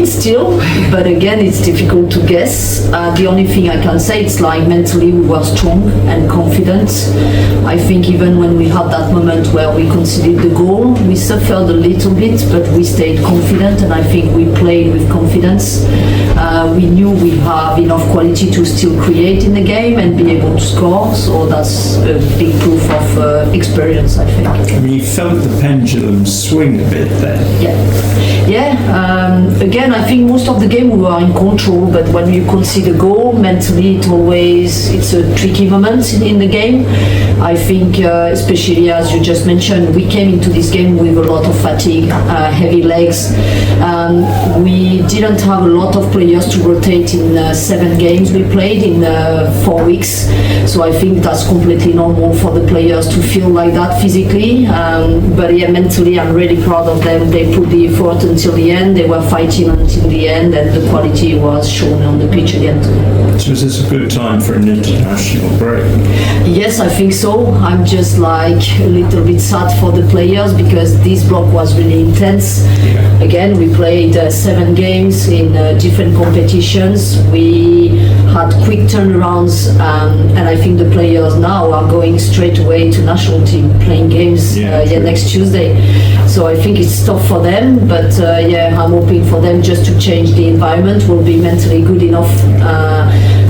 win still, but again, it's difficult to guess. The only thing I can say, it's like mentally we were strong and confident. I think even when we had that moment where we conceded the goal, we suffered a little bit, but we stayed confident, and I think we played with confidence. We knew we have enough quality to still create in the game and be able to score, so that's a big proof of experience, I think. I mean, you felt the pendulum swing a bit there. Again, I think most of the game we were in control, but when you concede a goal, mentally it's a tricky moment in the game. I think, especially as you just mentioned, we came into this game with a lot of fatigue, heavy legs. We didn't have a lot of players to rotate in 7 games we played in 4 weeks, so I think that's completely normal for the players to feel like that physically. But yeah, mentally I'm really proud of them. They put the effort until the end, they were fighting until the end, and the quality was shown on the pitch again. So is this a good time for an international break? Yes, I think so. I'm just like a little bit sad for the players because this block was really intense. Again, we played 7 games in different competitions. We had quick turnarounds, and I think the players now are going straight away to national team playing games next Tuesday. So I think it's tough for them, but I'm hoping for them just to change the environment, will be mentally good enough.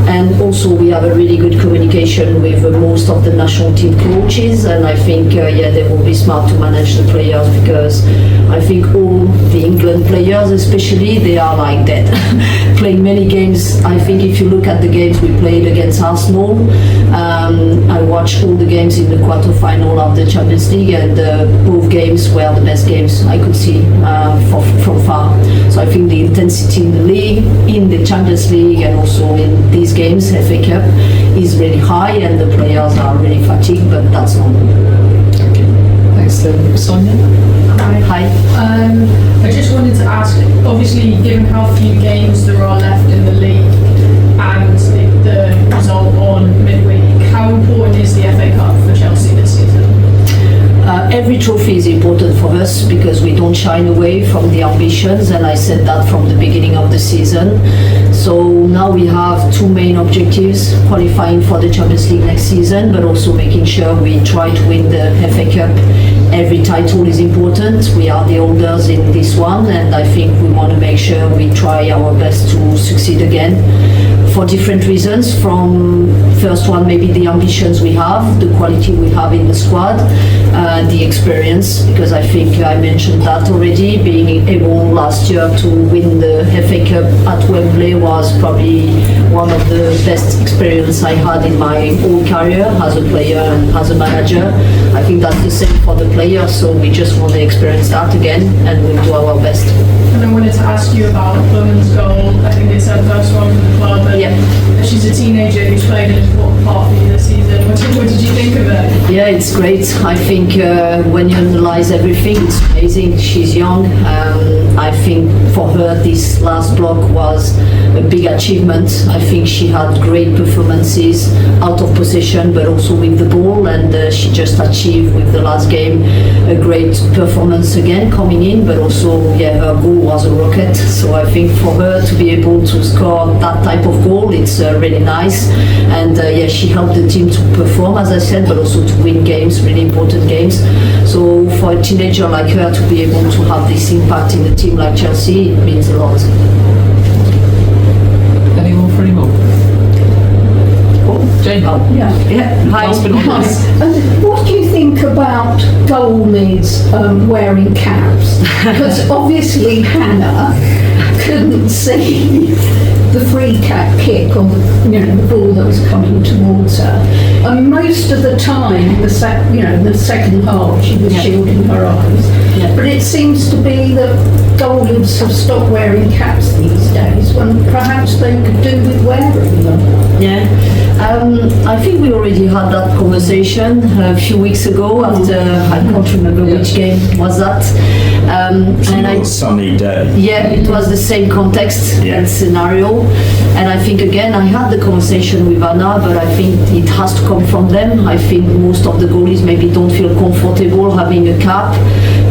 And also we have a really good communication with most of the national team coaches, and I think they will be smart to manage the players, because I think all the England players especially, they are like that, playing many games. I think if you look at the games we played against Arsenal, I watched all the games in the quarter-final of the Champions League, and both games were the best games I could see from far. So I think the intensity in the league, in the Champions League, and also in these games, FA Cup, is really high, and the players are really fatigued, but that's normal. Okay. Thanks, Sonia. Hi. I just wanted to ask, obviously, given how few games there are left in the league and the result on midweek, how important is the FA Cup for Chelsea this season? Every trophy is important for us because we don't shy away from the ambitions, and I said that from the beginning of the season. So now we have 2 main objectives: qualifying for the Champions League next season, but also making sure we try to win the FA Cup. Every title is important. We are the holders in this one, and I think we want to make sure we try our best to succeed again, for different reasons. From first one, maybe the ambitions we have, the quality we have in the squad, the experience, because I think I mentioned that already. Being able last year to win the FA Cup at Wembley was probably one of the best experiences I had in my whole career as a player and as a manager. I think that's the same for the players, so we just want to experience that again, and we'll do our best. And I wanted to ask you about Women's goal. I think it's her first one for the club, and she's a teenager who's played an important part for you this season. What did you think of it? Yeah, it's great. I think when you analyze everything, it's amazing. She's young. I think for her this last block was a big achievement. I think she had great performances out of possession, but also with the ball, and she just achieved with the last game a great performance again coming in, but also her goal was a rocket. So I think for her to be able to score that type of goal, it's really nice, and she helped the team to perform, as I said, but also to win games, really important games. So for a teenager like her to be able to have this impact in a team like Chelsea, it means a lot. Any more for any more? Jane? Hi. What do you think about goalies wearing caps? Because obviously Hannah couldn't see the free kick on the ball that was coming towards her. And most of the time, the second half, she was shielding her eyes. Yeah. But it seems to be that goalies have stopped wearing caps these days, when perhaps they could do with wearing them. Yeah. I think we already had that conversation a few weeks ago after, I can't remember which game was that. And a sunny day. Yeah, it was the same context and scenario. And I think, again, I had the conversation with Anna, but I think it has to come from them. I think most of the goalies maybe don't feel comfortable having a cap,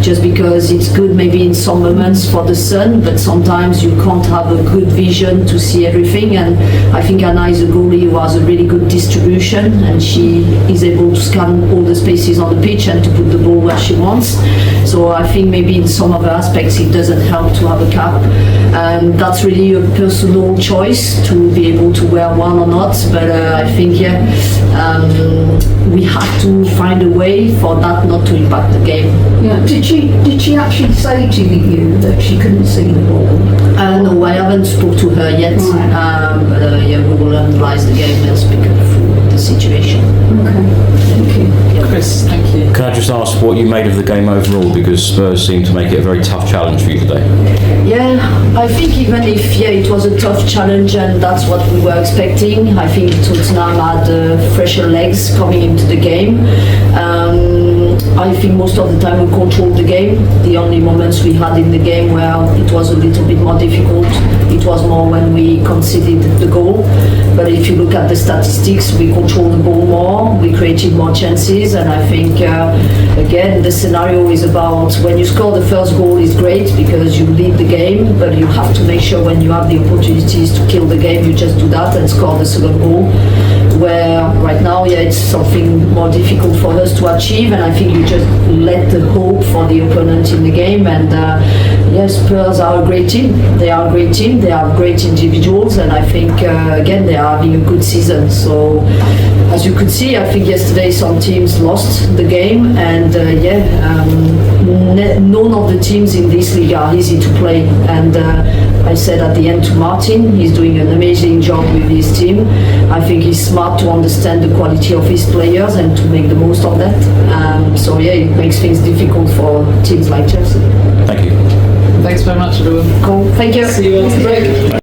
just because it's good maybe in some moments for the sun, but sometimes you can't have a good vision to see everything. And I think Anna is a goalie who has a really good distribution, and she is able to scan all the spaces on the pitch and to put the ball where she wants. So I think maybe in some other aspects it doesn't help to have a cap. That's really a personal choice to be able to wear one or not, but I think we have to find a way for that not to impact the game. Yeah. Did she actually say to you that she couldn't see the ball? No, I haven't spoke to her yet. Right. But we will analyse the game and speak through the situation. Okay, thank you. Chris, thank you. Can I just ask what you made of the game overall, because Spurs seem to make it a very tough challenge for you today? Yeah, I think even if it was a tough challenge and that's what we were expecting, I think Tottenham had fresher legs coming into the game. I think most of the time we controlled the game. The only moments we had in the game where it was a little bit more difficult, it was more when we conceded the goal. But if you look at the statistics, we controlled the ball more, we created more chances, and I think, again, the scenario is about when you score the first goal is great because you lead the game, but you have to make sure when you have the opportunities to kill the game, you just do that and score the second goal. Where right now, it's something more difficult for us to achieve, and I think you just let the hope for the opponent in the game. And Spurs are a great team. They are a great team. They are great individuals, and I think again they are having a good season. So as you could see, I think yesterday some teams lost the game, and none of the teams in this league are easy to play. And I said at the end to Martin, he's doing an amazing job with his team. I think he's smart to understand the quality of his players and to make the most of that. It makes things difficult for teams like Chelsea. Thank you. Thanks very much, everyone. Cool, thank you. See you after the break.